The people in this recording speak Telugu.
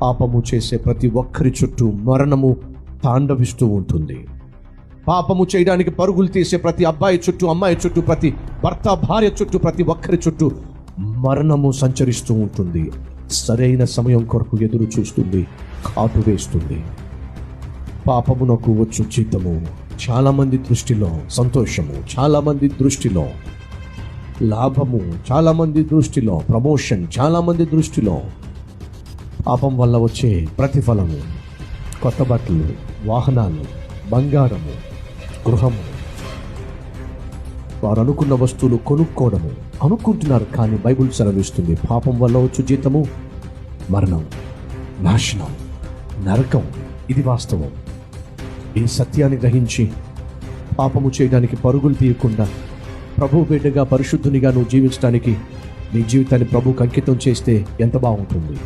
పాపము చేసే ప్రతి ఒక్కరి చుట్టూ మరణము తాండవిస్తూ ఉంటుంది. పాపము చేయడానికి పరుగులు తీసే ప్రతి అబ్బాయి చుట్టూ, అమ్మాయి చుట్టూ, ప్రతి భర్త భార్య చుట్టూ, ప్రతి ఒక్కరి చుట్టూ మరణము సంచరిస్తూ ఉంటుంది. సరైన సమయం కొరకు ఎదురు చూస్తుంది, కాటు వేస్తుంది. పాపమునకు వచ్చు జీతము చాలామంది దృష్టిలో సంతోషము, చాలామంది దృష్టిలో లాభము, చాలామంది దృష్టిలో ప్రమోషన్, చాలామంది దృష్టిలో పాపం వల్ల వచ్చే ప్రతిఫలము కొత్త బట్టలు, వాహనాలు, బంగారము, గృహము. వారు అనుకున్న వస్తువులు కొనుక్కోవడము అనుకుంటున్నారు. కానీ బైబిల్ సెలవిస్తుంది, పాపం వల్ల వచ్చు జీతము మరణం, నాశనం, నరకం. ఇది వాస్తవం. ఈ సత్యాన్ని గ్రహించి పాపము చేయడానికి పరుగులు తీయకుండా ప్రభు బిడ్డగా, పరిశుద్ధునిగా నువ్వు జీవించడానికి నీ జీవితాన్ని ప్రభువుకు అంకితం చేస్తే ఎంత బాగుంటుంది.